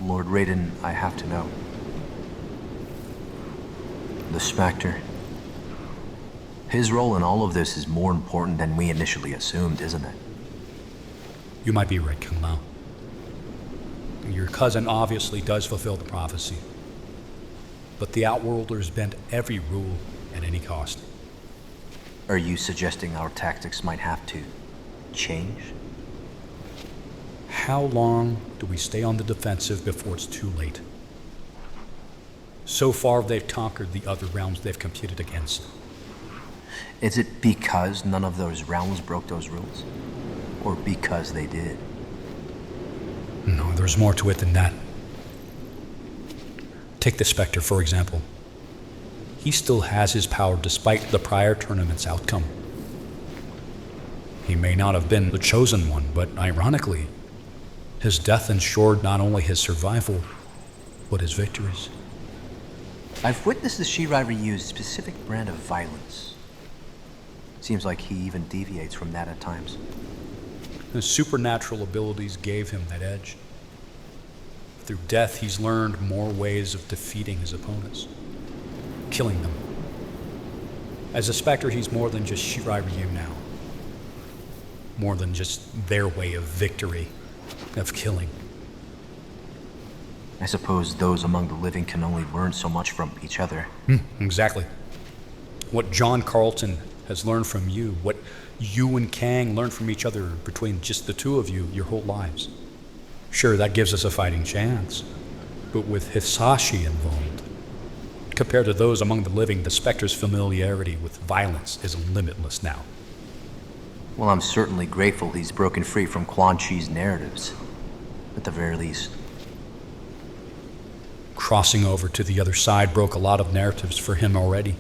Lord Raiden, I have to know. The Spectre. His role in all of this is more important than we initially assumed, isn't it? You might be right, Kung Lao. Your cousin obviously does fulfill the prophecy. But the Outworlders bend every rule at any cost. Are you suggesting our tactics might have to change? How long do we stay on the defensive before it's too late? So far, they've conquered the other realms they've competed against. Is it because none of those realms broke those rules? Or because they did? No, there's more to it than that. Take the Spectre, for example. He still has his power despite the prior tournament's outcome. He may not have been the chosen one, but ironically, his death ensured not only his survival, but his victories. I've witnessed the Shirai use a specific brand of violence. Seems like he even deviates from that at times. His supernatural abilities gave him that edge. Through death, he's learned more ways of defeating his opponents, killing them. As a Spectre, he's more than just Shirai Ryu now. More than just their way of victory, of killing. I suppose those among the living can only learn so much from each other. Exactly. What John Carlton has learned from you, what you and Kang learned from each other between just the two of you your whole lives. Sure, that gives us a fighting chance. But with Hisashi involved, compared to those among the living, the Spectre's familiarity with violence is limitless now. Well, I'm certainly grateful he's broken free from Quan Chi's narratives, at the very least. Crossing over to the other side broke a lot of narratives for him already.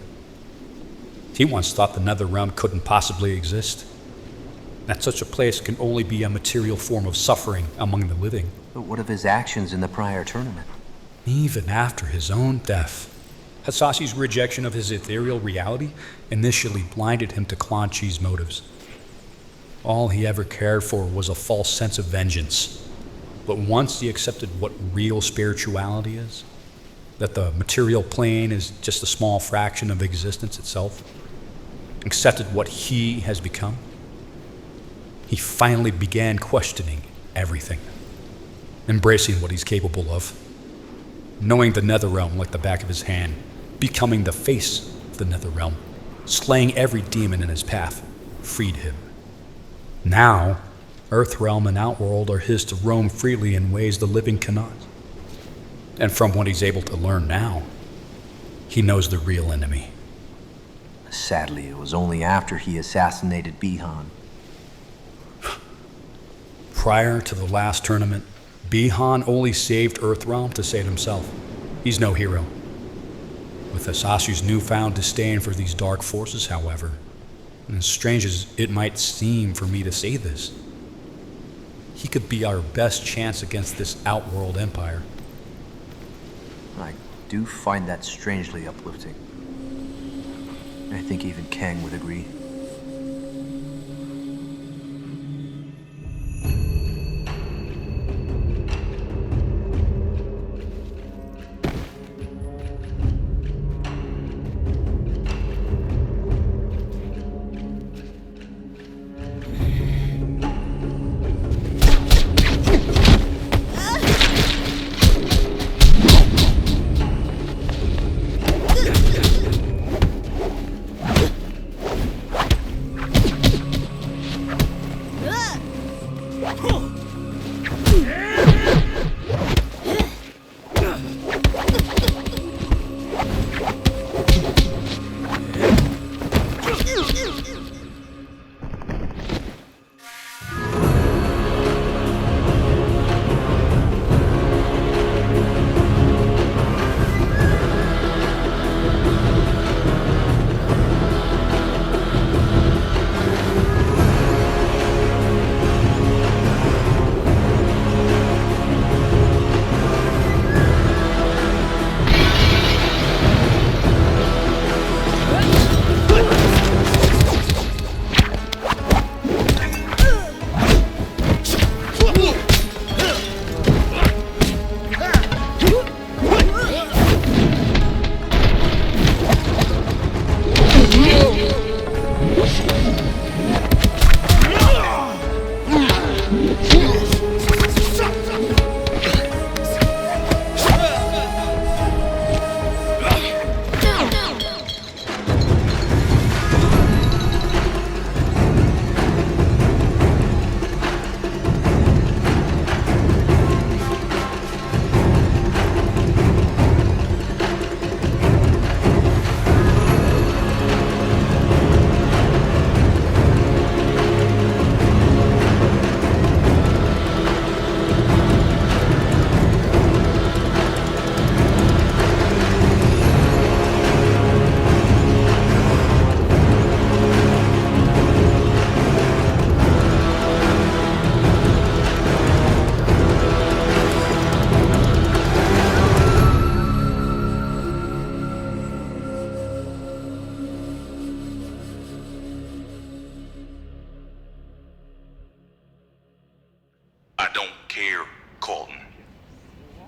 He once thought the NetherRealm couldn't possibly exist, that such a place can only be a material form of suffering among the living. But what of his actions in the prior tournament? Even after his own death, Hisashi's rejection of his ethereal reality initially blinded him to Quan Chi's motives. All he ever cared for was a false sense of vengeance. But once he accepted what real spirituality is, that the material plane is just a small fraction of existence itself, accepted what he has become, he finally began questioning everything, embracing what he's capable of, knowing the NetherRealm like the back of his hand, becoming the face of the NetherRealm, slaying every demon in his path, freed him. Now, Earthrealm and Outworld are his to roam freely in ways the living cannot. And from what he's able to learn now, he knows the real enemy. Sadly, it was only after he assassinated Bihan. Prior to the last tournament, Bihan only saved Earthrealm to save himself. He's no hero. With Hisashi's newfound disdain for these dark forces, however, and as strange as it might seem for me to say this, he could be our best chance against this Outworld empire. I do find that strangely uplifting. I think even Kang would agree.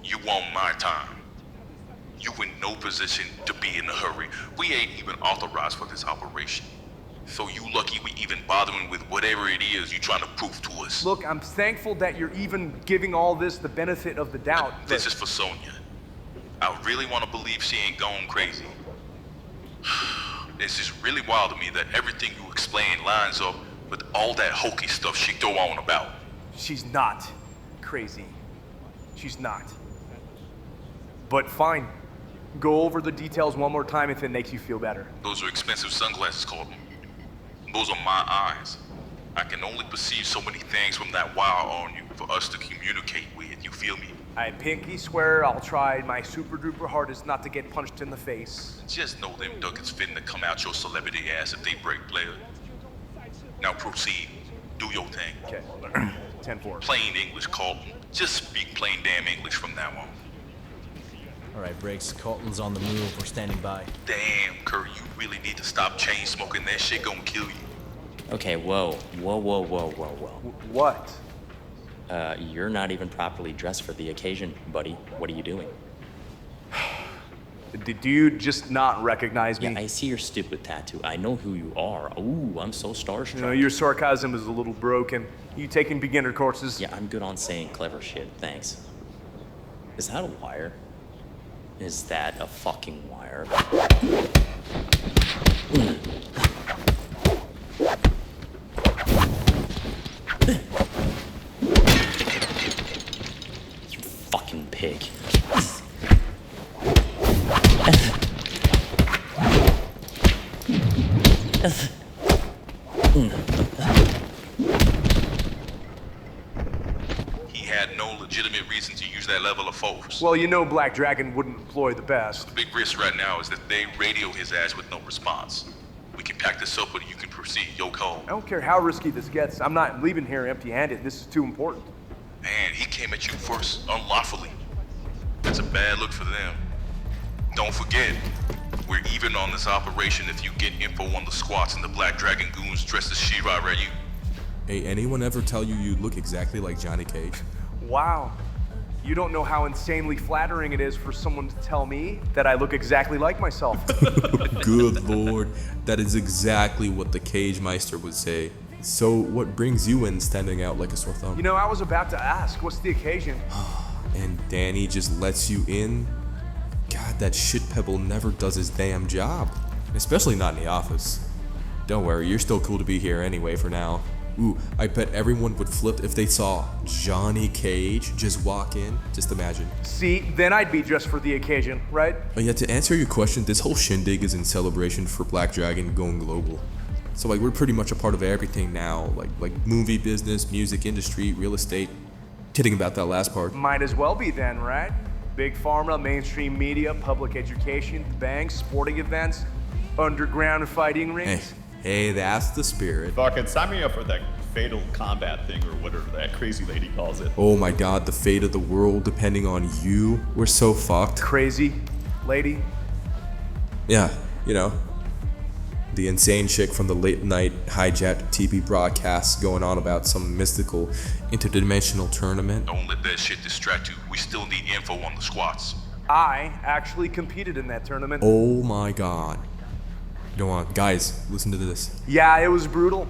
You want my time. You in no position to be in a hurry. We ain't even authorized for this operation. So you lucky we even bothering with whatever it is you trying to prove to us. Look, I'm thankful that you're even giving all this the benefit of the doubt. This is for Sonya. I really want to believe she ain't gone crazy. It's just really wild to me that everything you explain lines up with all that hokey stuff she throw on about. She's not crazy. She's not. But fine. Go over the details one more time if it makes you feel better. Those are expensive sunglasses, Colton. Those are my eyes. I can only perceive so many things from that wire on you for us to communicate with, you feel me? I pinky swear I'll try my super duper hardest not to get punched in the face. Just know them duckets fitting to come out your celebrity ass if they break, player. Now proceed. Do your thing. Okay. 10-4. Plain English, Colton. Just speak plain damn English from now on. All right, Briggs. Colton's on the move. We're standing by. Damn, Curry, you really need to stop chain smoking. That shit gonna kill you. Okay, whoa. What? You're not even properly dressed for the occasion, buddy. What are you doing? Did you just not recognize me? Yeah, I see your stupid tattoo. I know who you are. Ooh, I'm so starstruck. You know, your sarcasm is a little broken. You taking beginner courses? Yeah, I'm good on saying clever shit. Thanks. Is that a wire? Is that a fucking wire? You fucking pig. He had no legitimate reason to use that level of force. Well, you know Black Dragon wouldn't employ the best. The big risk right now is that they radio his ass with no response. We can pack this up, but you can proceed. Yo, Cole. I don't care how risky this gets. I'm not leaving here empty-handed. This is too important. Man, he came at you first, unlawfully. That's a bad look for them. Don't forget, we're even on this operation if you get info on the squats and the Black Dragon goons dressed as Shirai Ryu. Hey, anyone ever tell you you look exactly like Johnny Cage? Wow. You don't know how insanely flattering it is for someone to tell me that I look exactly like myself. Good lord, that is exactly what the Cage Meister would say. So, what brings you in standing out like a sore thumb? You know, I was about to ask, what's the occasion? And Danny just lets you in? God, that shit pebble never does his damn job. Especially not in the office. Don't worry, you're still cool to be here anyway for now. Ooh, I bet everyone would flip if they saw Johnny Cage just walk in. Just imagine. See, then I'd be dressed for the occasion, right? But yeah, to answer your question, this whole shindig is in celebration for Black Dragon going global. So like, we're pretty much a part of everything now, like movie business, music industry, real estate. Kidding about that last part. Might as well be then, right? Big pharma, mainstream media, public education, banks, sporting events, underground fighting rings. Hey, that's the spirit. Fucking sign me up for that fatal combat thing or whatever that crazy lady calls it. Oh my god, the fate of the world depending on you. We're so fucked. Crazy lady. Yeah, you know. The insane chick from the late night hijacked TV broadcasts going on about some mystical interdimensional tournament. Don't let that shit distract you. We still need info on the squats. I actually competed in that tournament. Oh my god. Go on, guys, listen to this. Yeah, it was brutal.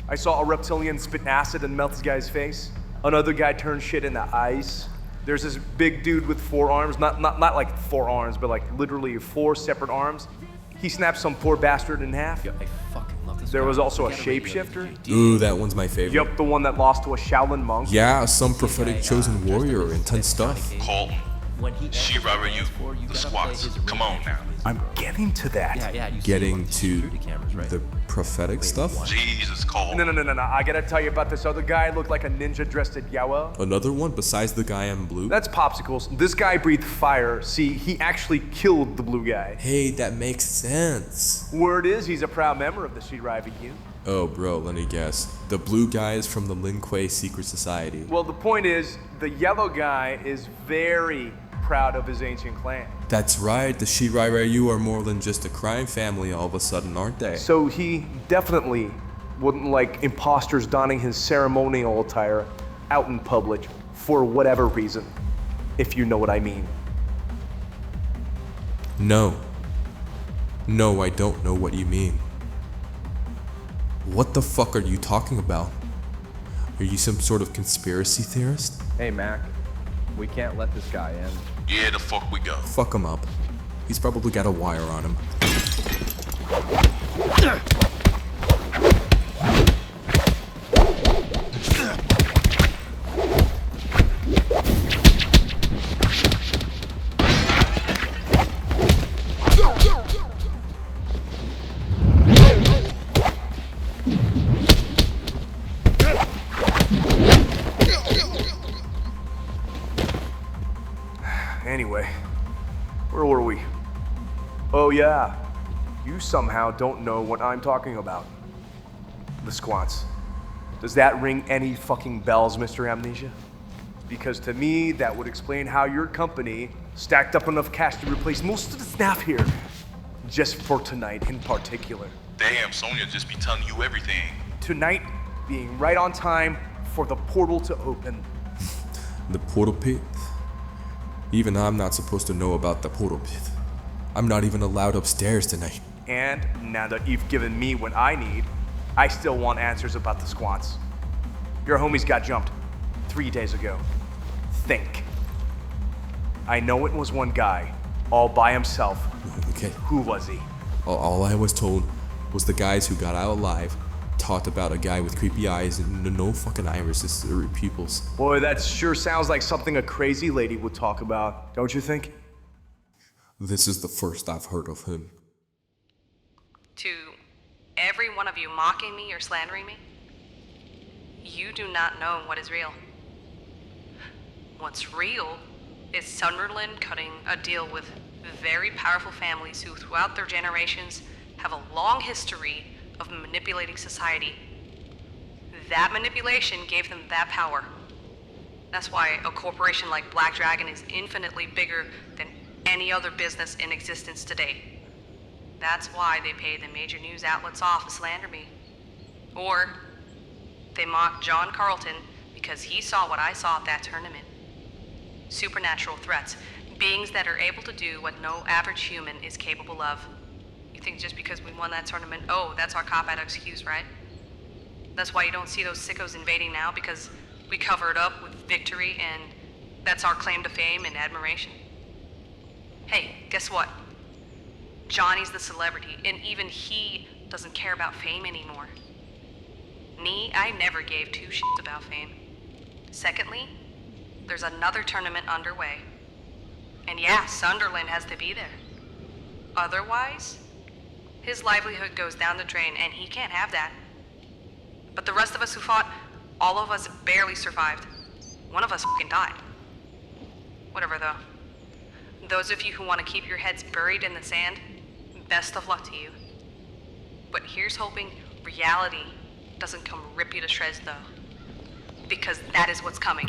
I saw a reptilian spit acid and melt this guy's face. Another guy turned shit into ice. There's this big dude with 4 arms, not like 4 arms, but like literally 4 separate arms. He snapped some poor bastard in half. I fucking love this There guy. was also a We gotta radio shapeshifter. Ooh, that one's my favorite. Yup, the one that lost to a Shaolin monk. Yeah, some prophetic chosen warrior, intense stuff. Colton, Shirai Ryu, the squats. Come on now. I'm getting to that. Yeah, you see Getting the to security cameras, right? the prophetic stuff. Jesus, Colton. No. I gotta tell you about this other guy. Looked like a ninja dressed as Yawa. Another one besides the guy in blue. That's Popsicles. This guy breathed fire. See, he actually killed the blue guy. Hey, that makes sense. Word is, he's a proud member of the Shirai Ryu. Oh, bro, let me guess. The blue guy is from the Lin Kuei Secret Society. Well, the point is, the yellow guy is very proud of his ancient clan. That's right, the Shirai Ryu are more than just a crime family all of a sudden, aren't they? So he definitely wouldn't like imposters donning his ceremonial attire out in public for whatever reason. if you know what I mean. No. No, I don't know what you mean. What the fuck are you talking about? Are you some sort of conspiracy theorist? Hey, Mac. We can't let this guy in. Yeah, the fuck we go. Fuck him up. He's probably got a wire on him. Anyway, where were we? Oh yeah, you somehow don't know what I'm talking about. The squats. Does that ring any fucking bells, Mr. Amnesia? Because to me, that would explain how your company stacked up enough cash to replace most of the staff here. Just for tonight in particular. Damn, Sonya just be telling you everything. Tonight being right on time for the portal to open. The portal pit? Even I'm not supposed to know about the portal pit. I'm not even allowed upstairs tonight. And now that you've given me what I need, I still want answers about the squats. Your homies got jumped 3 days ago. Think. I know it was one guy, all by himself. Okay. Who was he? All I was told was the guys who got out alive talked about a guy with creepy eyes and no fucking irises or pupils. Boy, that sure sounds like something a crazy lady would talk about, don't you think? This is the first I've heard of him. To every one of you mocking me or slandering me, you do not know what is real. What's real is Sunderland cutting a deal with very powerful families who, throughout their generations, have a long history of manipulating society. That manipulation gave them that power. That's why a corporation like Black Dragon is infinitely bigger than any other business in existence today. That's why they pay the major news outlets off to slander me. Or they mock John Carlton because he saw what I saw at that tournament. Supernatural threats, beings that are able to do what no average human is capable of. You think just because we won that tournament, oh, that's our cop-out excuse, right? That's why you don't see those sickos invading now, because we covered up with victory, and that's our claim to fame and admiration. Hey, guess what? Johnny's the celebrity, and even he doesn't care about fame anymore. Me, I never gave two shits about fame. Secondly, there's another tournament underway. And yeah, Sunderland has to be there. Otherwise, his livelihood goes down the drain, and he can't have that. But the rest of us who fought, all of us barely survived. One of us fucking died. Whatever though. Those of you who want to keep your heads buried in the sand, best of luck to you. But here's hoping reality doesn't come rip you to shreds though. Because that is what's coming.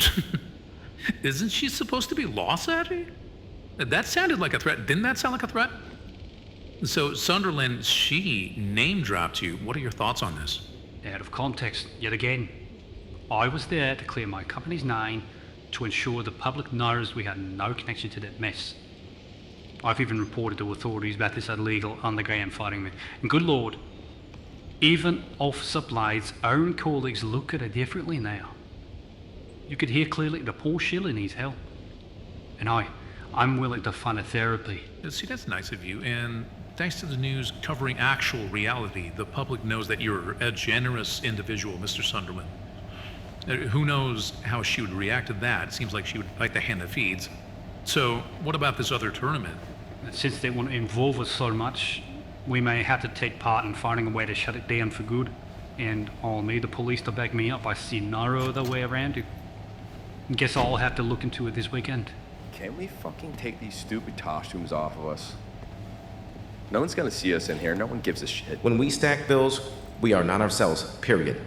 Isn't she supposed to be lost at it? That sounded like a threat. Didn't that sound like a threat? So, Sunderland, she name-dropped you. What are your thoughts on this? Out of context, yet again. I was there to clear my company's name to ensure the public knows we had no connection to that mess. I've even reported to authorities about this illegal underground fighting. And good lord, even Officer Blade's own colleagues look at it differently now. You could hear clearly the poor shilling needs help. And I'm willing to fund a therapy. See, that's nice of you, and thanks to the news covering actual reality, the public knows that you're a generous individual, Mr. Sunderland. Who knows how she would react to that? It seems like she would like the hand that feeds. So, what about this other tournament? Since they want to involve us so much, we may have to take part in finding a way to shut it down for good. And I'll need the police to back me up. I see no other way around it. Guess I'll have to look into it this weekend. Can't we fucking take these stupid costumes off of us? No one's gonna see us in here. No one gives a shit. When we stack bills, we are not ourselves, period.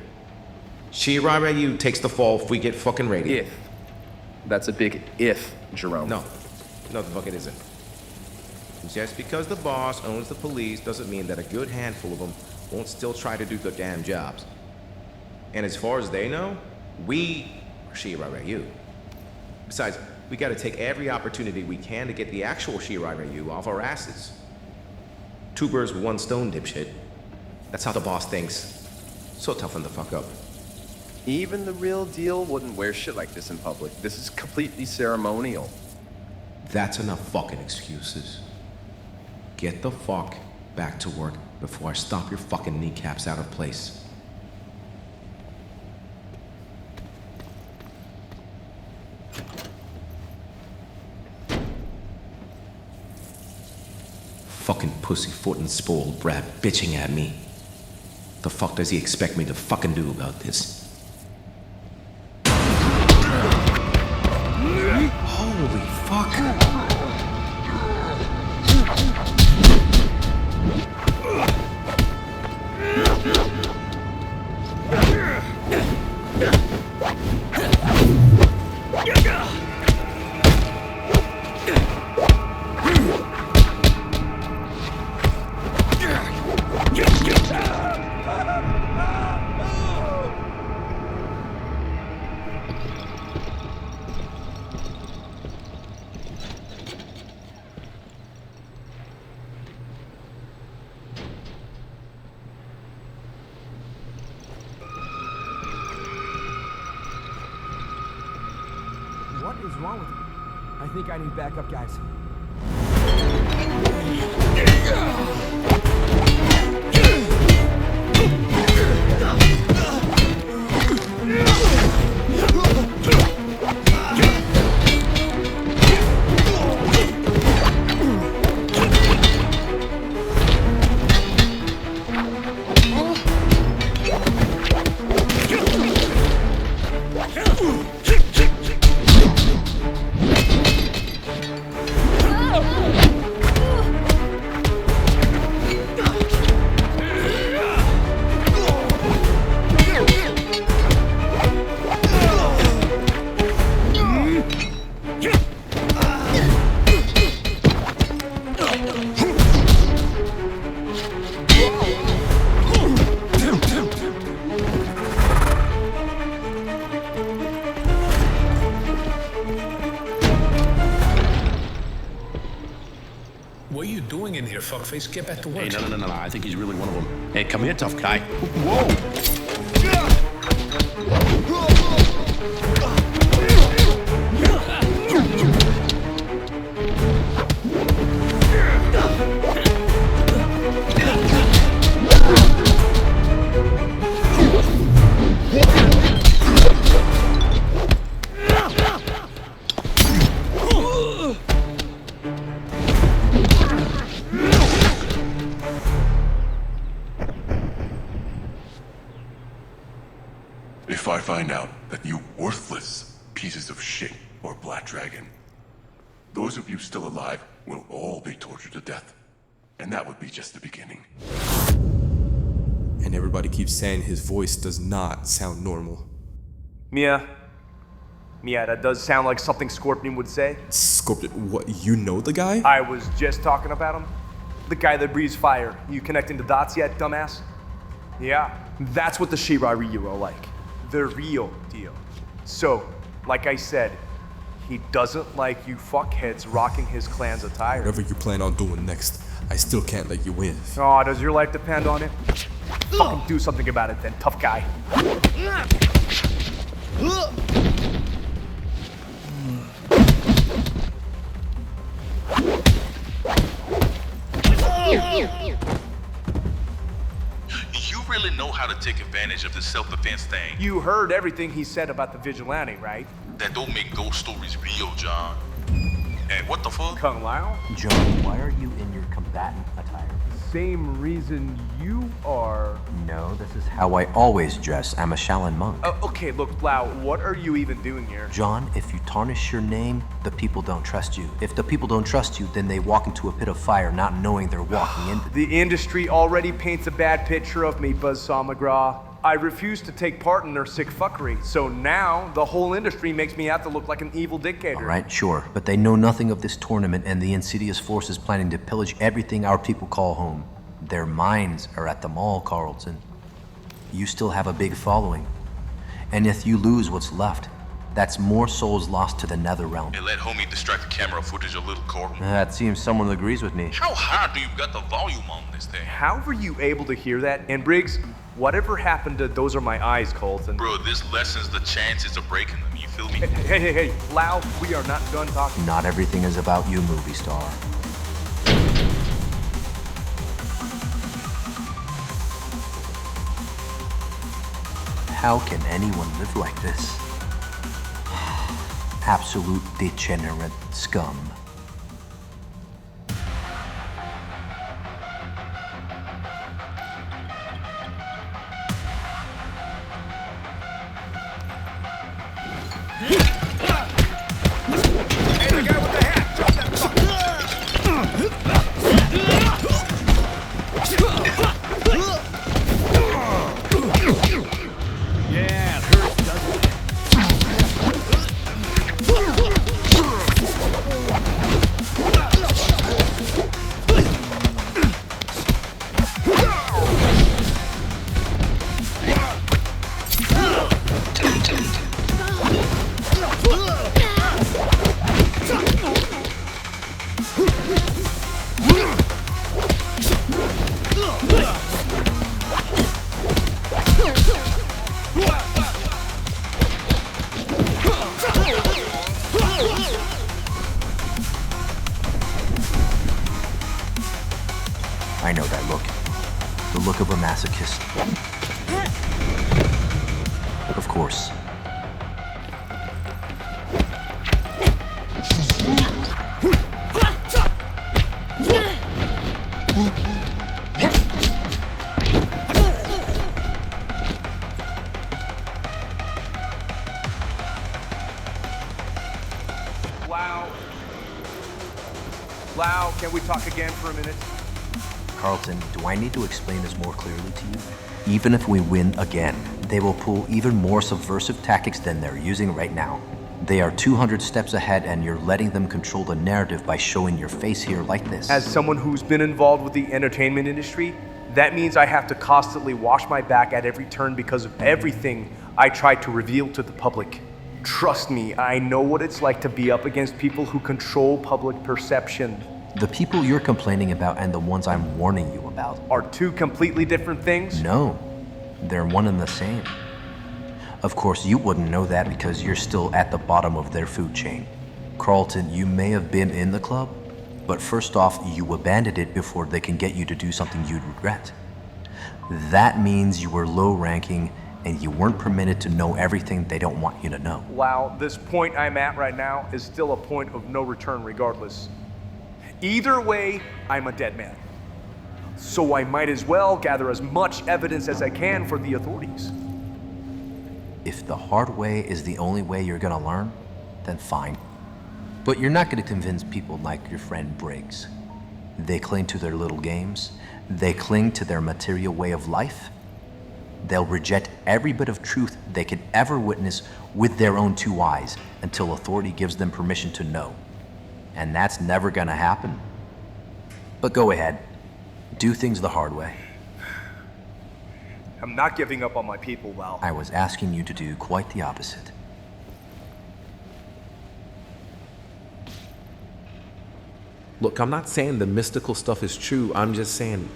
Shirai Ryu takes the fall if we get fucking ready. If. That's a big if, Jerome. No, the fuck it isn't. Just because the boss owns the police doesn't mean that a good handful of them won't still try to do their damn jobs. And as far as they know, we are Shirai Ryu. Besides, We gotta take every opportunity we can to get the actual Shirai Ryu off our asses. 2 birds with 1 stone, dipshit. That's how the boss thinks. So toughen the fuck up. Even the real deal wouldn't wear shit like this in public. This is completely ceremonial. That's enough fucking excuses. Get the fuck back to work before I stomp your fucking kneecaps out of place. Fucking pussyfoot and spoiled brat bitching at me. The fuck does he expect me to fucking do about this? Holy fuck. What is wrong with you? I think I need backup, guys. What are you doing in here, fuckface? Get back to work. Hey, no. I think he's really one of them. Hey, come here, tough guy. Whoa! If I find out that you worthless pieces of shit or Black Dragon, those of you still alive will all be tortured to death. And that would be just the beginning. And everybody keeps saying his voice does not sound normal. Yeah, that does sound like something Scorpion would say. Scorpion, what, you know the guy? I was just talking about him. The guy that breathes fire. You connecting the dots yet, dumbass? Yeah, that's what the Shirai Ryu are like. The real deal. So, like I said, he doesn't like you fuckheads rocking his clan's attire. Whatever you plan on doing next, I still can't let you win. Oh, does your life depend on it? Fucking do something about it then, tough guy. You really know how to take advantage of this self-defense thing. You heard everything he said about the vigilante, right? That don't make ghost stories real, John. And what the fuck? Kung Lao? John, why are you in your combatant attire? Same reason you are. No, this is how I always dress. I'm a Shaolin monk. Okay, look, Lau, what are you even doing here? John, if you tarnish your name, the people don't trust you. If the people don't trust you, then they walk into a pit of fire not knowing they're walking into it. The industry already paints a bad picture of me, Buzzsaw McGraw. I refuse to take part in their sick fuckery, so now the whole industry makes me have to look like an evil dictator. All right, sure, but they know nothing of this tournament and the insidious forces planning to pillage everything our people call home. Their minds are at the mall, Carlton. You still have a big following. And if you lose what's left, That's more souls lost to the NetherRealm. Hey, let homie distract the camera footage a little, Corbin. That seems someone agrees with me. How high do you got the volume on this thing? How were you able to hear that? And Briggs, whatever happened to those are my eyes, Colton? Bro, this lessens the chances of breaking them, you feel me? Hey, Lau, we are not done talking. Not everything is about you, movie star. How can anyone live like this? Absolute degenerate scum. I know that look. The look of a masochist. Of course. Lau, can we talk again for a minute? Carlton, do I need to explain this more clearly to you? Even if we win again, they will pull even more subversive tactics than they're using right now. They are 200 steps ahead, and you're letting them control the narrative by showing your face here like this. As someone who's been involved with the entertainment industry, that means I have to constantly wash my back at every turn because of everything I try to reveal to the public. Trust me, I know what it's like to be up against people who control public perception. The people you're complaining about and the ones I'm warning you about are two completely different things? No, they're one and the same. Of course, you wouldn't know that because you're still at the bottom of their food chain. Carlton, you may have been in the club, but first off, you abandoned it before they can get you to do something you'd regret. That means you were low-ranking and you weren't permitted to know everything they don't want you to know. Wow, this point I'm at right now is still a point of no return regardless. Either way, I'm a dead man. So I might as well gather as much evidence as I can for the authorities. If the hard way is the only way you're gonna learn, then fine. But you're not gonna convince people like your friend Briggs. They cling to their little games. They cling to their material way of life. They'll reject every bit of truth they can ever witness with their own two eyes until authority gives them permission to know. And that's never gonna happen. But go ahead. Do things the hard way. I'm not giving up on my people, Lau. I was asking you to do quite the opposite. Look, I'm not saying the mystical stuff is true. I'm just saying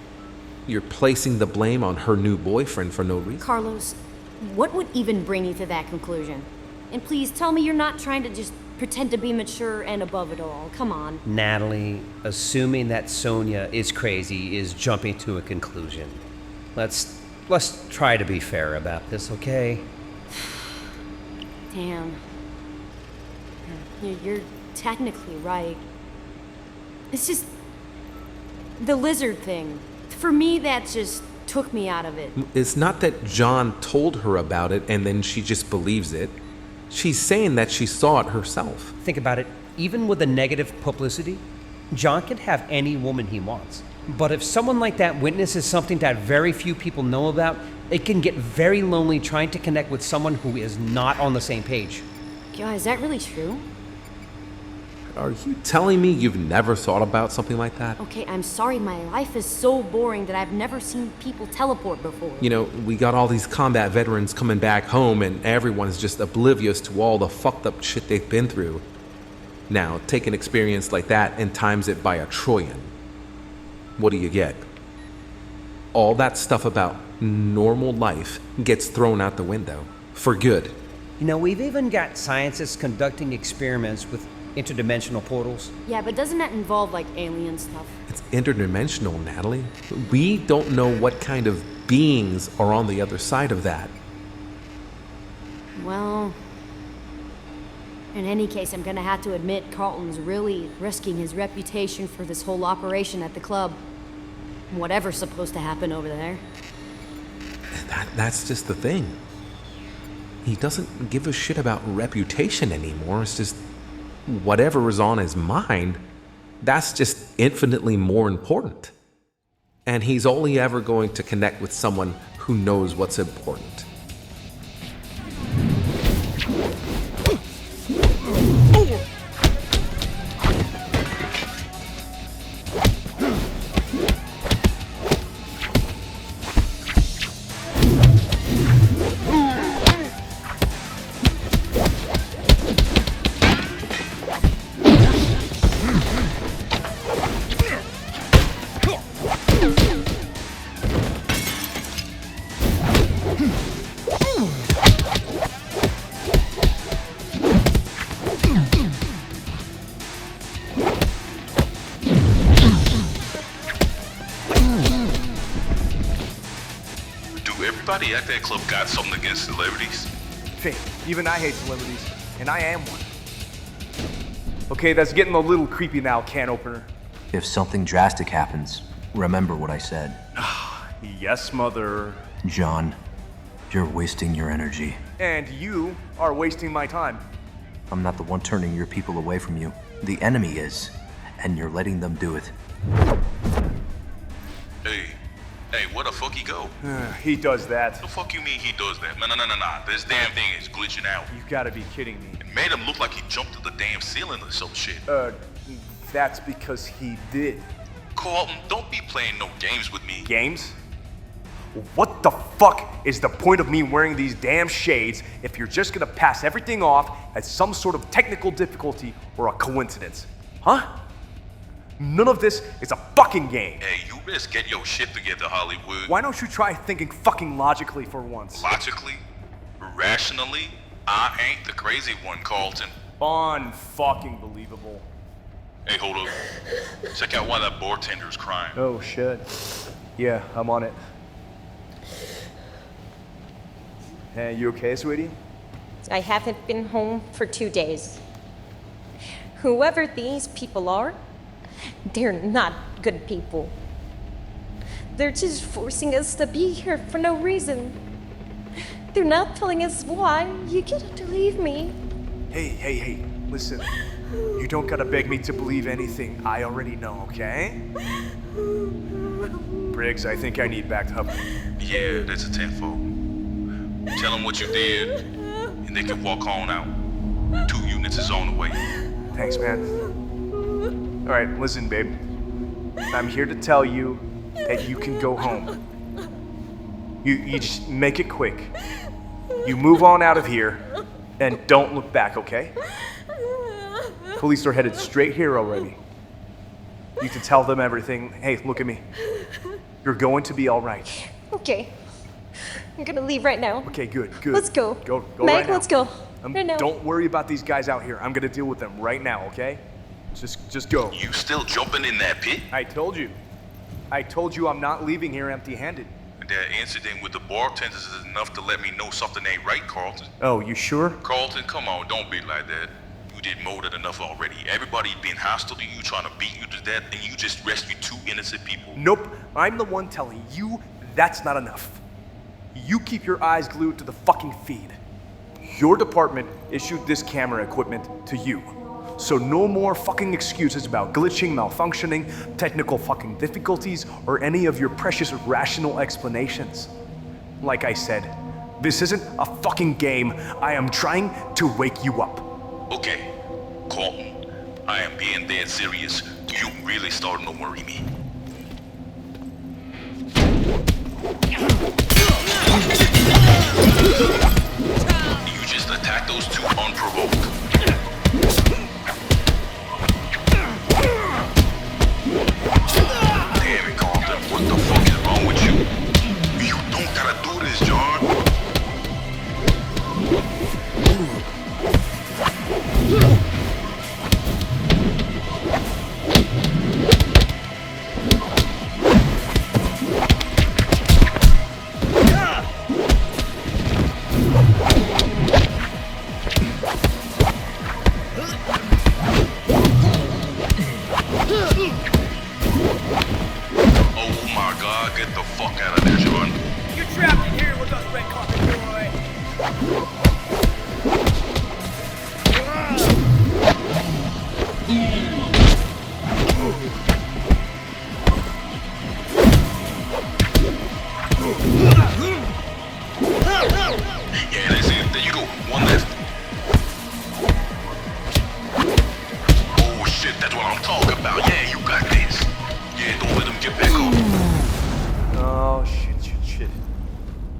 you're placing the blame on her new boyfriend for no reason. Carlos, what would even bring you to that conclusion? And please tell me you're not trying to just pretend to be mature and above it all. Come on. Natalie, assuming that Sonya is crazy is jumping to a conclusion. Let's try to be fair about this, okay? Damn. You're technically right. It's just the lizard thing. For me, that just took me out of it. It's not that John told her about it and then she just believes it. She's saying that she saw it herself. Think about it. Even with the negative publicity, John can have any woman he wants. But if someone like that witnesses something that very few people know about, it can get very lonely trying to connect with someone who is not on the same page. God, is that really true? Are you telling me you've never thought about something like that? Okay, I'm sorry, my life is so boring that I've never seen people teleport before. You know, we got all these combat veterans coming back home and everyone's just oblivious to all the fucked up shit they've been through. Now, take an experience like that and times it by a trillion. What do you get? All that stuff about normal life gets thrown out the window. For good. You know, we've even got scientists conducting experiments with interdimensional portals. Yeah, but doesn't that involve, like, alien stuff? It's interdimensional, Natalie. We don't know what kind of beings are on the other side of that. Well, in any case, I'm gonna have to admit Carlton's really risking his reputation for this whole operation at the club. Whatever's supposed to happen over there. That's just the thing. He doesn't give a shit about reputation anymore. It's just whatever is on his mind, that's just infinitely more important. And he's only ever going to connect with someone who knows what's important. Everybody at that club got something against celebrities. Hey, even I hate celebrities, and I am one. Okay, that's getting a little creepy now, can opener. If something drastic happens, remember what I said. Yes, mother. John, you're wasting your energy. And you are wasting my time. I'm not the one turning your people away from you. The enemy is, and you're letting them do it. Hey, where the fuck he go? He does that. The fuck you mean he does that? Nah. This damn thing is glitching out. You gotta be kidding me. It made him look like he jumped to the damn ceiling or some shit. That's because he did. Carlton, don't be playing no games with me. Games? What the fuck is the point of me wearing these damn shades if you're just gonna pass everything off as some sort of technical difficulty or a coincidence? Huh? None of this is a fucking game. Hey, you best get your shit together, Hollywood. Why don't you try thinking fucking logically for once? Logically? Rationally? I ain't the crazy one, Carlton. Unfucking believable. Hey, hold up. Check out why that bartender's crying. Oh, shit. Yeah, I'm on it. Hey, you okay, sweetie? I haven't been home for 2 days. Whoever these people are, they're not good people. They're just forcing us to be here for no reason. They're not telling us why. You get to leave me. Hey, listen. You don't gotta beg me to believe anything I already know, okay? Briggs, I think I need backed up. Yeah, that's a tenfold. Tell them what you did, and they can walk on out. 2 units is on the way. Thanks, man. All right, listen, babe. I'm here to tell you that you can go home. You just make it quick. You move on out of here, and don't look back, okay? Police are headed straight here already. You can tell them everything. Hey, look at me. You're going to be all right. Okay. I'm gonna leave right now. Okay, good. Let's go. Go Meg, right now. let's go. Right now. Don't worry about these guys out here. I'm gonna deal with them right now, okay? Just go. You still jumping in that pit? I told you I'm not leaving here empty-handed. That incident with the bartenders is enough to let me know something ain't right, Carlton. Oh, you sure? Carlton, come on, don't be like that. You did more than enough already. Everybody been hostile to you, trying to beat you to death, and you just rescued 2 innocent people. Nope, I'm the one telling you that's not enough. You keep your eyes glued to the fucking feed. Your department issued this camera equipment to you. So no more fucking excuses about glitching, malfunctioning, technical fucking difficulties, or any of your precious rational explanations. Like I said, this isn't a fucking game. I am trying to wake you up. Okay, Carlton, I am being dead serious. You really starting to worry me. You just attacked those two unprovoked. Damn it, Carlton. What the fuck is wrong with you? You don't gotta do this, John.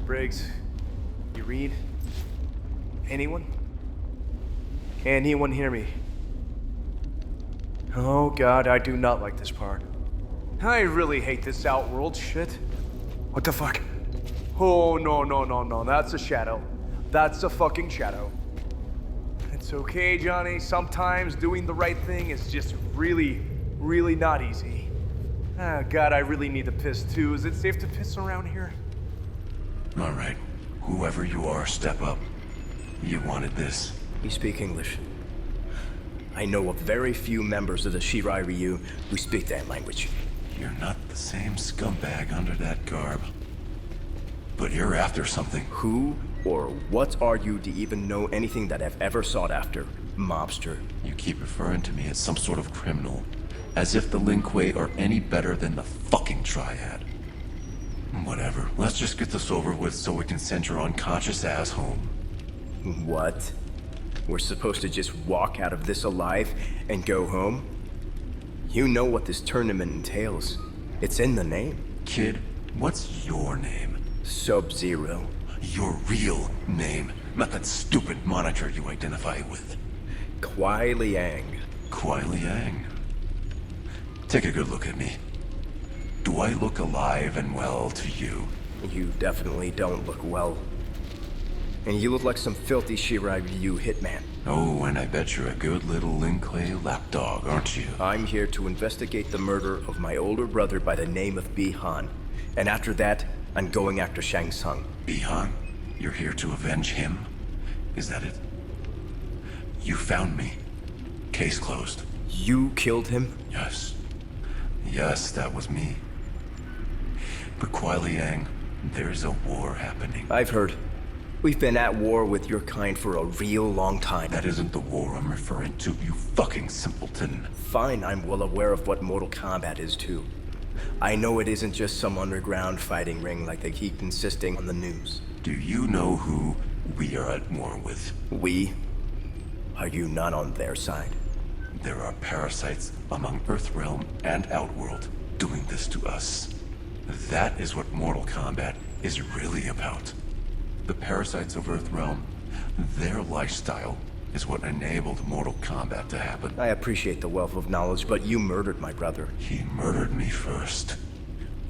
Briggs, you read? Anyone? Anyone hear me? Oh god, I do not like this part. I really hate this outworld shit. What the fuck? Oh, no, that's a shadow. That's a fucking shadow. It's okay, Johnny. Sometimes doing the right thing is just really, really not easy. Ah, god, I really need to piss too. Is it safe to piss around here? All right. Whoever you are, step up. You wanted this. You speak English. I know of very few members of the Shirai Ryu who speak that language. You're not the same scumbag under that garb. But you're after something. Who or what are you to even know anything that I've ever sought after, mobster? You keep referring to me as some sort of criminal. As if the Lin Kuei are any better than the fucking Triad. Whatever. Let's just get this over with so we can send your unconscious ass home. What? We're supposed to just walk out of this alive and go home? You know what this tournament entails. It's in the name. Kid, what's your name? Sub-Zero. Your real name, not that stupid moniker you identify with. Kuai Liang. Kuai Liang. Take a good look at me. Do I look alive and well to you? You definitely don't look well. And you look like some filthy Shirai Ryu hitman. Oh, and I bet you're a good little Lin Kuei lapdog, aren't you? I'm here to investigate the murder of my older brother by the name of Bi-Han. And after that, I'm going after Shang Tsung. Bi-Han? You're here to avenge him? Is that it? You found me. Case closed. You killed him? Yes. Yes, that was me. But Kuai Liang, there's a war happening. I've heard. We've been at war with your kind for a real long time. That isn't the war I'm referring to, you fucking simpleton. Fine, I'm well aware of what Mortal Kombat is too. I know it isn't just some underground fighting ring like they keep insisting on the news. Do you know who we are at war with? We? Are you not on their side? There are parasites among Earthrealm and Outworld doing this to us. That is what Mortal Kombat is really about. The parasites of Earthrealm, their lifestyle is what enabled Mortal Kombat to happen. I appreciate the wealth of knowledge, but you murdered my brother. He murdered me first.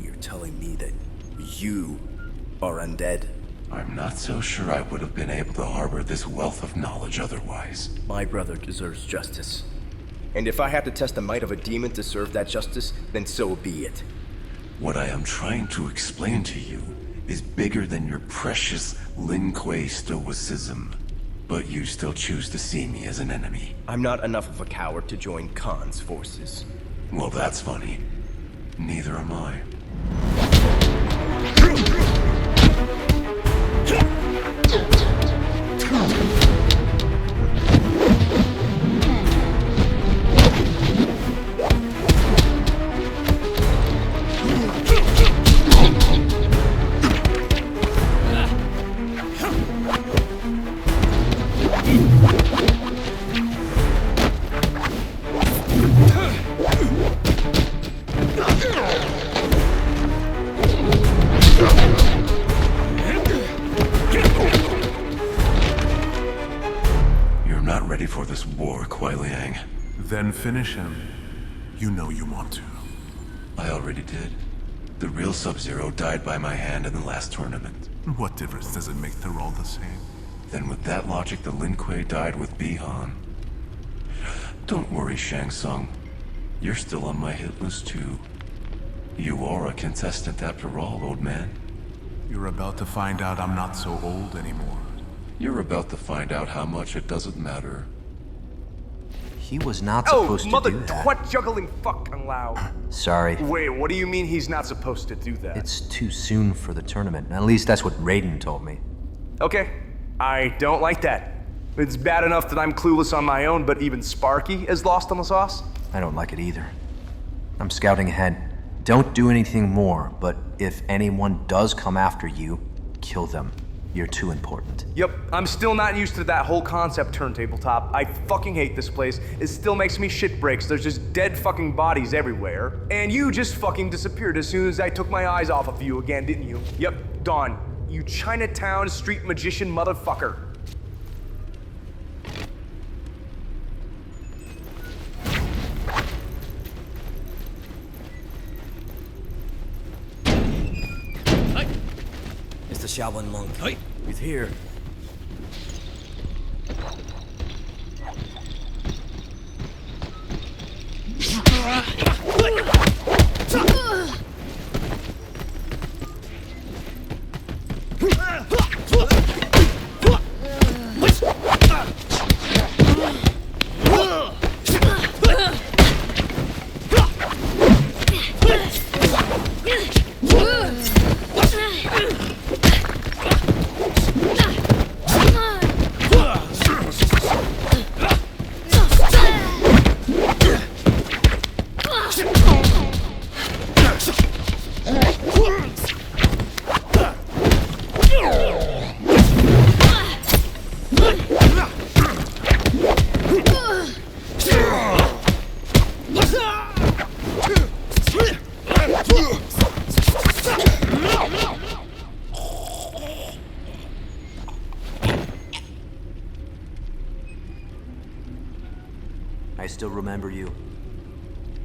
You're telling me that you are undead? I'm not so sure I would have been able to harbor this wealth of knowledge otherwise. My brother deserves justice. And if I have to test the might of a demon to serve that justice, then so be it. What I am trying to explain to you is bigger than your precious Lin Kuei stoicism. But you still choose to see me as an enemy. I'm not enough of a coward to join Khan's forces. Well, that's funny. Neither am I. Then finish him. You know you want to. I already did. The real Sub-Zero died by my hand in the last tournament. What difference does it make? They're all the same. Then with that logic, the Lin Kuei died with Bi-Han. Don't worry, Shang Tsung. You're still on my hit list too. You are a contestant after all, old man. You're about to find out I'm not so old anymore. You're about to find out how much it doesn't matter. He was not supposed to do that. Quit juggling fucking loud. Sorry. Wait, what do you mean he's not supposed to do that? It's too soon for the tournament. At least that's what Raiden told me. Okay, I don't like that. It's bad enough that I'm clueless on my own, but even Sparky is lost on the sauce? I don't like it either. I'm scouting ahead. Don't do anything more, but if anyone does come after you, kill them. You're too important. Yep, I'm still not used to that whole concept turntabletop. I fucking hate this place. It still makes me shit bricks. There's just dead fucking bodies everywhere. And you just fucking disappeared as soon as I took my eyes off of you again, didn't you? Yep, Dawn. You Chinatown street magician motherfucker. It's the Shaolin monk. He's here. I still remember you.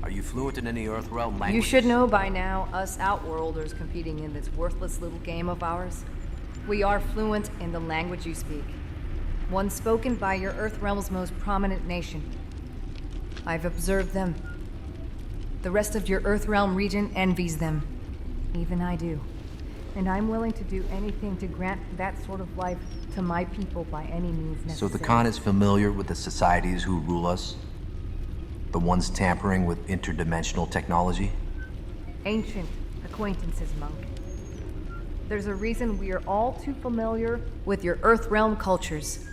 Are you fluent in any Earthrealm language? You should know by now, us Outworlders competing in this worthless little game of ours. We are fluent in the language you speak. One spoken by your Earthrealm's most prominent nation. I've observed them. The rest of your Earthrealm region envies them. Even I do. And I'm willing to do anything to grant that sort of life to my people by any means necessary. So the Khan is familiar with the societies who rule us? The ones tampering with interdimensional technology? Ancient acquaintances, monk. There's a reason we are all too familiar with your Earthrealm cultures.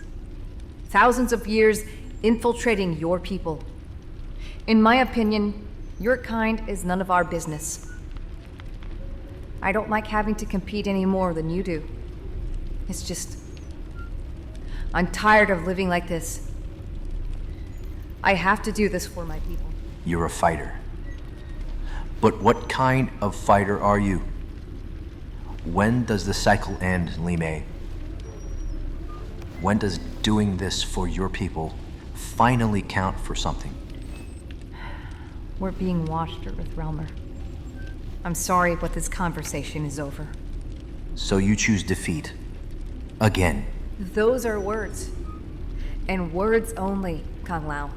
Thousands of years infiltrating your people. In my opinion, your kind is none of our business. I don't like having to compete any more than you do. It's just... I'm tired of living like this. I have to do this for my people. You're a fighter. But what kind of fighter are you? When does the cycle end, Li Mei? When does doing this for your people finally count for something? We're being watched, Earthrealmer. I'm sorry, but this conversation is over. So you choose defeat. Again. Those are words. And words only, Kang Lao.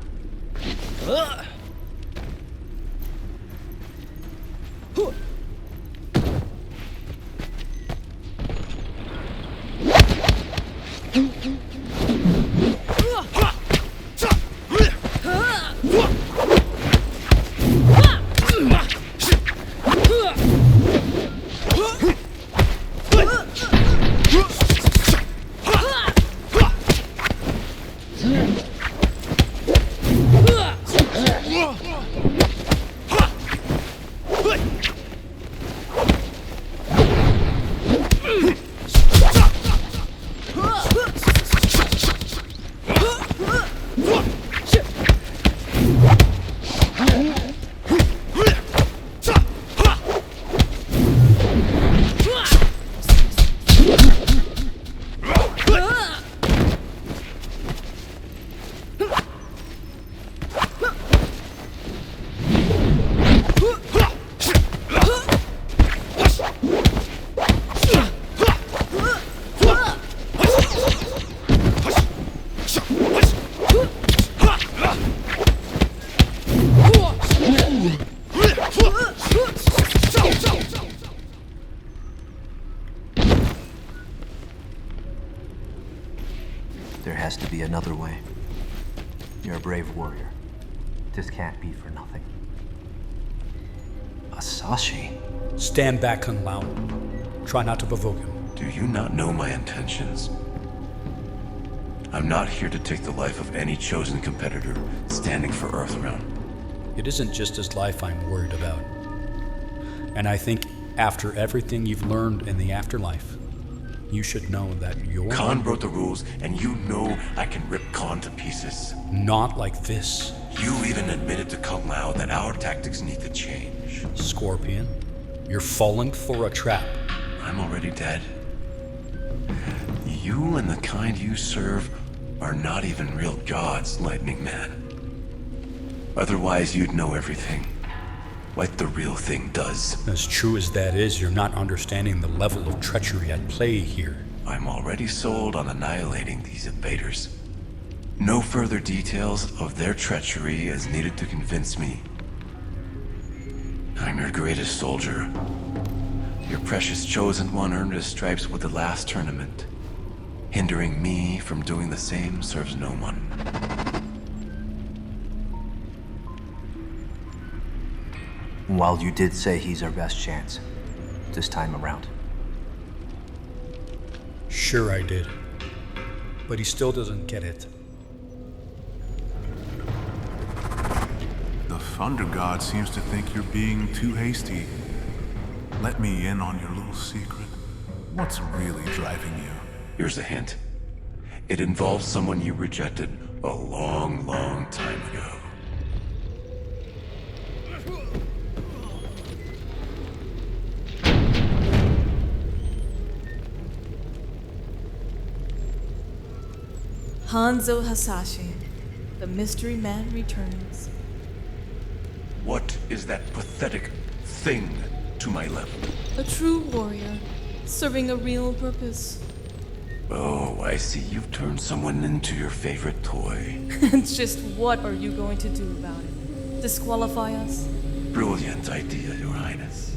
be another way. You're a brave warrior. This can't be for nothing. Asashi? Stand back, Kung Lao. Try not to provoke him. Do you not know my intentions? I'm not here to take the life of any chosen competitor standing for Earthrealm. It isn't just his life I'm worried about. And I think after everything you've learned in the afterlife, you should know that you're... Khan broke the rules, and you know I can rip Khan to pieces. Not like this. You even admitted to Kung Lao that our tactics need to change. Scorpion, you're falling for a trap. I'm already dead. You and the kind you serve are not even real gods, Lightning Man. Otherwise, you'd know everything, like the real thing does. As true as that is, you're not understanding the level of treachery at play here. I'm already sold on annihilating these invaders. No further details of their treachery is needed to convince me. I'm your greatest soldier. Your precious chosen one earned his stripes with the last tournament. Hindering me from doing the same serves no one. While you did say he's our best chance, this time around. Sure I did. But he still doesn't get it. The Thunder God seems to think you're being too hasty. Let me in on your little secret. What's really driving you? Here's a hint. It involves someone you rejected a long, long time ago. Hanzo Hasashi, the mystery man returns. What is that pathetic thing to my left? A true warrior, serving a real purpose. Oh, I see you've turned someone into your favorite toy. It's just what are you going to do about it? Disqualify us? Brilliant idea, Your Highness.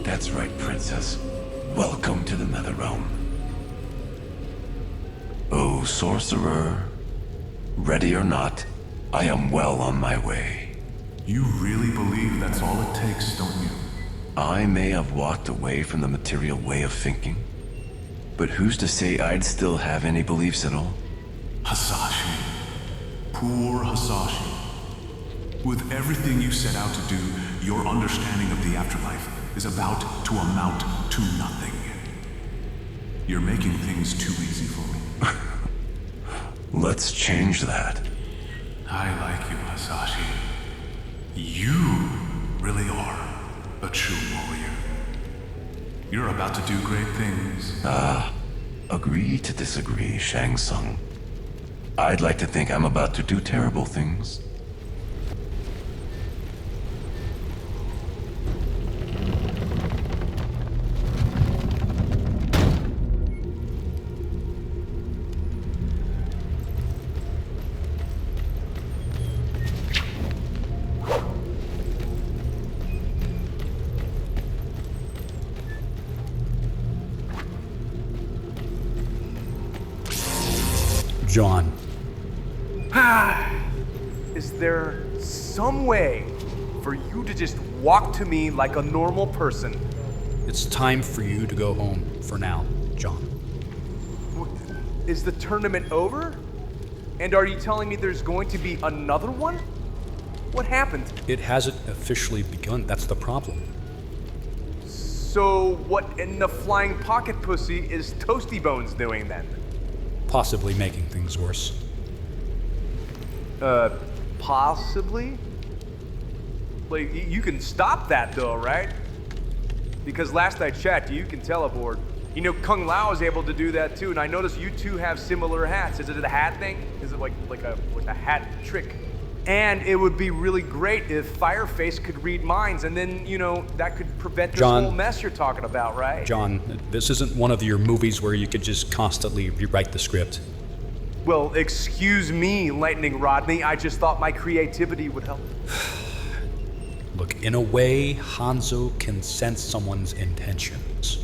That's right, Princess. Welcome to the NetherRealm. Oh, sorcerer. Ready or not, I am well on my way. You really believe that's all it takes, don't you? I may have walked away from the material way of thinking, but who's to say I'd still have any beliefs at all? Hasashi. Poor Hasashi. With everything you set out to do, your understanding of the afterlife is about to amount to nothing. You're making things too easy for me. Let's change that. I like you, Hasashi. You really are a true warrior. You're about to do great things. Agree to disagree, Shang Tsung. I'd like to think I'm about to do terrible things. John. Is there some way for you to just walk to me like a normal person? It's time for you to go home for now, John. Is the tournament over? And are you telling me there's going to be another one? What happened? It hasn't officially begun, that's the problem. So what in the flying pocket pussy is Toasty Bones doing then? Possibly making things worse. Possibly? Like, you can stop that though, right? Because last I checked, you can teleport. You know, Kung Lao is able to do that too, and I noticed you two have similar hats. Is it a hat thing? Is it like a hat trick? And it would be really great if Fireface could read minds, and then, you know, that could prevent this John, whole mess you're talking about, right? John, this isn't one of your movies where you could just constantly rewrite the script. Well, excuse me, Lightning Rodney. I just thought my creativity would help. Look, in a way, Hanzo can sense someone's intentions.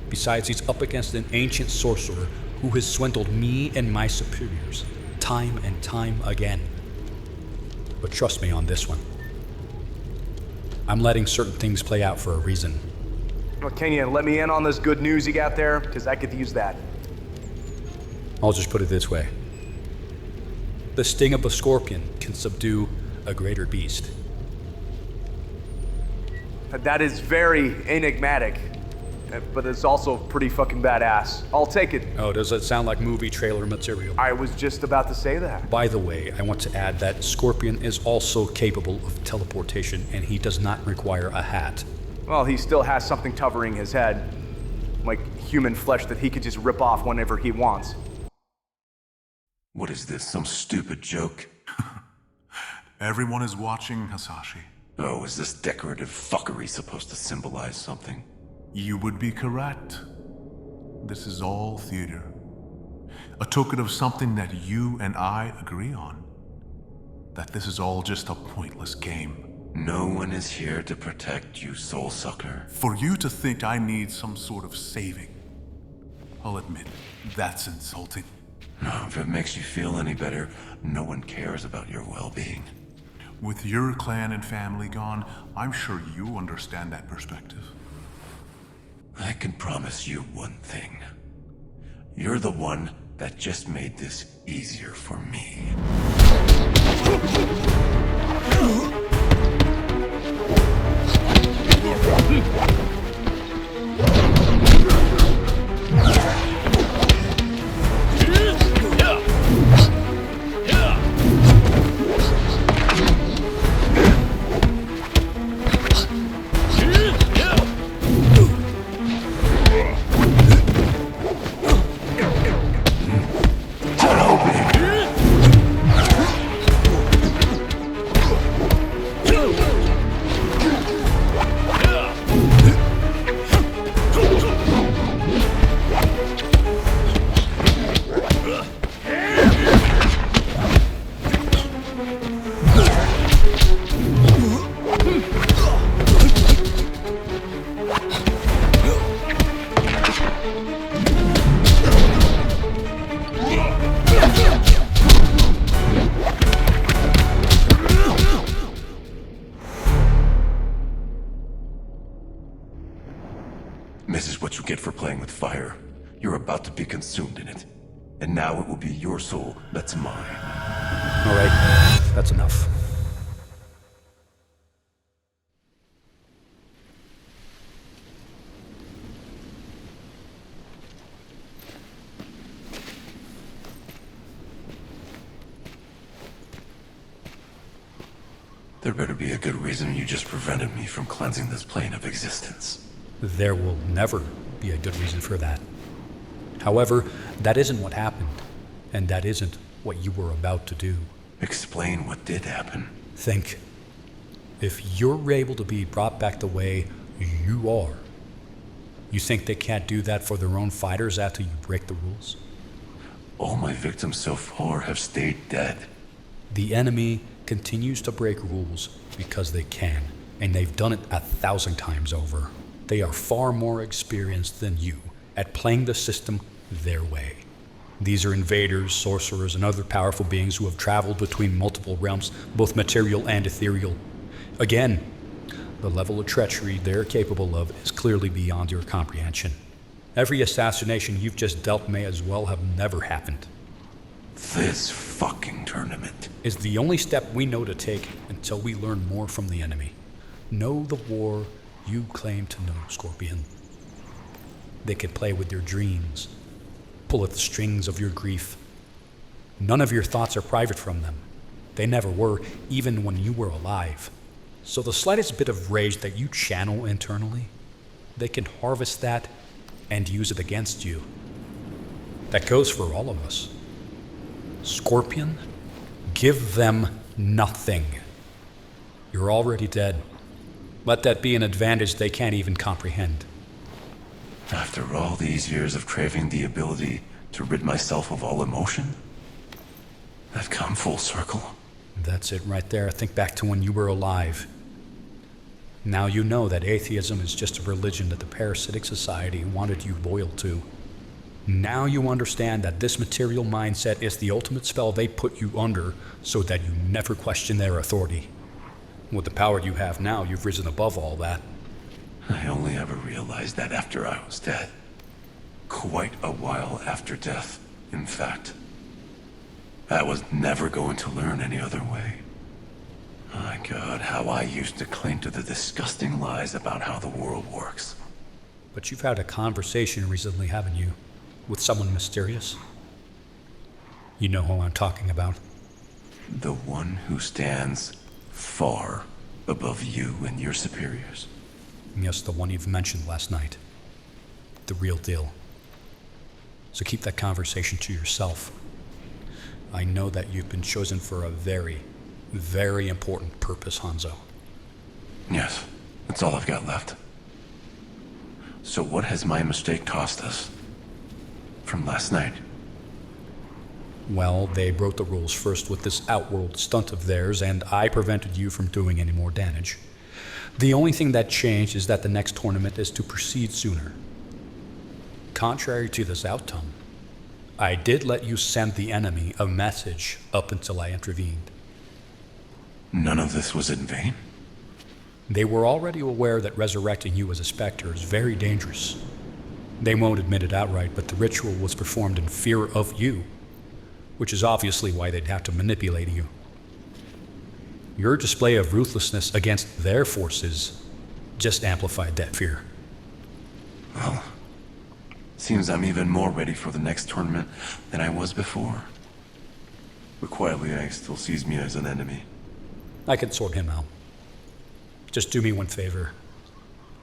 Besides, he's up against an ancient sorcerer who has swindled me and my superiors, time and time again. But trust me on this one. I'm letting certain things play out for a reason. Well, can you let me in on this good news you got there? Because I could use that. I'll just put it this way. The sting of a scorpion can subdue a greater beast. That is very enigmatic, but it's also pretty fucking badass. I'll take it. Oh, does that sound like movie trailer material? I was just about to say that. By the way, I want to add that Scorpion is also capable of teleportation, and he does not require a hat. Well, he still has something covering his head, like human flesh that he could just rip off whenever he wants. What is this, some stupid joke? Everyone is watching, Hasashi. Oh, is this decorative fuckery supposed to symbolize something? You would be correct. This is all theater. A token of something that you and I agree on. That this is all just a pointless game. No one is here to protect you, soul sucker. For you to think I need some sort of saving, I'll admit, that's insulting. No, if it makes you feel any better, no one cares about your well-being. With your clan and family gone, I'm sure you understand that perspective. I can promise you one thing. You're the one that just made this easier for me. This is what you get for playing with fire. You're about to be consumed in it. And now it will be your soul that's mine. All right, that's enough. There better be a good reason you just prevented me from cleansing this plane of existence. There will never be a good reason for that. However, that isn't what happened, and that isn't what you were about to do. Explain what did happen. Think. If you're able to be brought back the way you are, you think they can't do that for their own fighters after you break the rules? All my victims so far have stayed dead. The enemy continues to break rules because they can, and they've done it 1,000 times over. They are far more experienced than you at playing the system their way. These are invaders, sorcerers, and other powerful beings who have traveled between multiple realms, both material and ethereal. Again, the level of treachery they're capable of is clearly beyond your comprehension. Every assassination you've just dealt may as well have never happened. This fucking tournament is the only step we know to take until we learn more from the enemy. Know the war you claim to know, Scorpion. They could play with your dreams, pull at the strings of your grief. None of your thoughts are private from them. They never were, even when you were alive. So the slightest bit of rage that you channel internally, they can harvest that and use it against you. That goes for all of us. Scorpion, give them nothing. You're already dead. Let that be an advantage they can't even comprehend. After all these years of craving the ability to rid myself of all emotion? I've come full circle. That's it right there. Think back to when you were alive. Now you know that atheism is just a religion that the parasitic society wanted you loyal to. Now you understand that this material mindset is the ultimate spell they put you under so that you never question their authority. With the power you have now, you've risen above all that. I only ever realized that after I was dead. Quite a while after death, in fact. I was never going to learn any other way. My God, how I used to cling to the disgusting lies about how the world works. But you've had a conversation recently, haven't you? With someone mysterious? You know who I'm talking about. The one who stands far above you and your superiors. Yes, the one you've mentioned last night. The real deal. So keep that conversation to yourself. I know that you've been chosen for a very, very important purpose, Hanzo. Yes, that's all I've got left. So what has my mistake cost us? From last night? Well, they broke the rules first with this outworld stunt of theirs, and I prevented you from doing any more damage. The only thing that changed is that the next tournament is to proceed sooner. Contrary to this outcome, I did let you send the enemy a message up until I intervened. None of this was in vain? They were already aware that resurrecting you as a specter is very dangerous. They won't admit it outright, but the ritual was performed in fear of you, which is obviously why they'd have to manipulate you. Your display of ruthlessness against their forces just amplified that fear. Well, seems I'm even more ready for the next tournament than I was before. But quietly, I still sees me as an enemy. I can sort him out. Just do me one favor.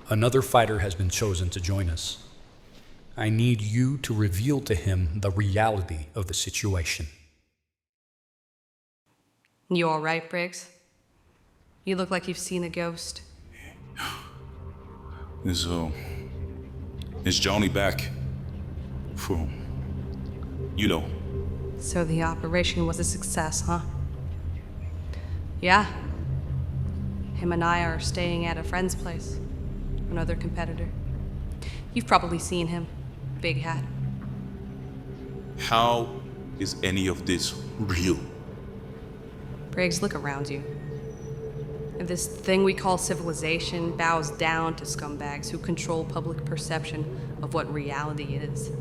Another fighter has been chosen to join us. I need you to reveal to him the reality of the situation. You all right, Briggs? You look like you've seen a ghost. Is Johnny back? So the operation was a success, huh? Yeah. Him and I are staying at a friend's place. Another competitor. You've probably seen him. Big hat. How is any of this real? Briggs, look around you. This thing we call civilization bows down to scumbags who control public perception of what reality is.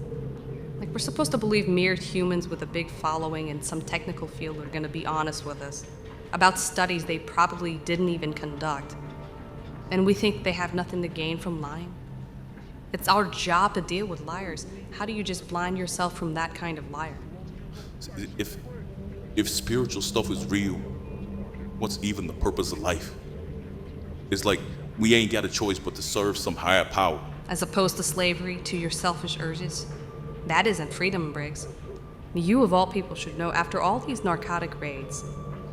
Like, we're supposed to believe mere humans with a big following in some technical field are gonna be honest with us about studies they probably didn't even conduct. And we think they have nothing to gain from lying. It's our job to deal with liars. How do you just blind yourself from that kind of liar? If spiritual stuff is real, what's even the purpose of life? It's like we ain't got a choice but to serve some higher power. As opposed to slavery to your selfish urges. That isn't freedom, Briggs. You of all people should know, after all these narcotic raids,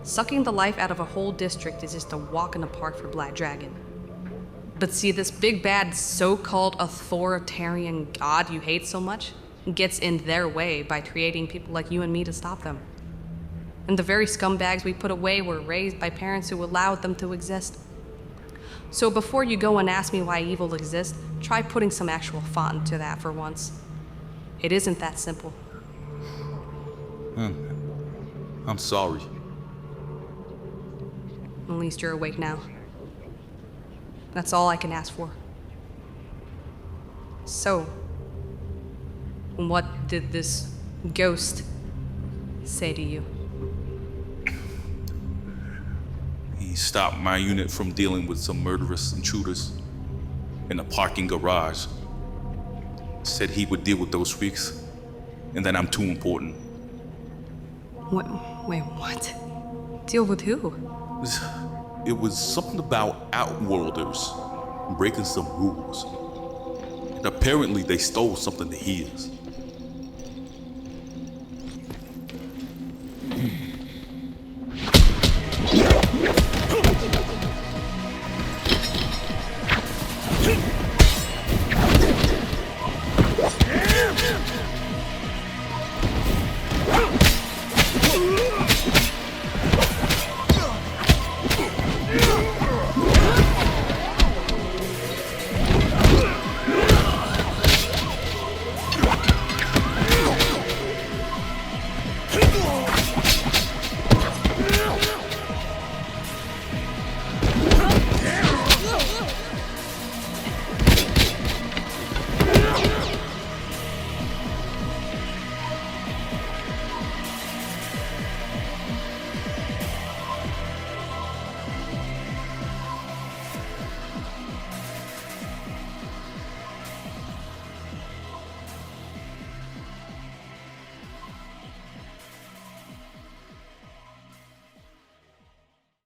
sucking the life out of a whole district is just a walk in the park for Black Dragon. But see, this big bad so-called authoritarian god you hate so much gets in their way by creating people like you and me to stop them. And the very scumbags we put away were raised by parents who allowed them to exist. So before you go and ask me why evil exists, try putting some actual thought into that for once. It isn't that simple. I'm sorry. At least you're awake now. That's all I can ask for. So, what did this ghost say to you? He stopped my unit from dealing with some murderous intruders in a parking garage. Said he would deal with those freaks, and that I'm too important. Wait, what? Deal with who? It was something about outworlders breaking some rules. and apparently they stole something of his.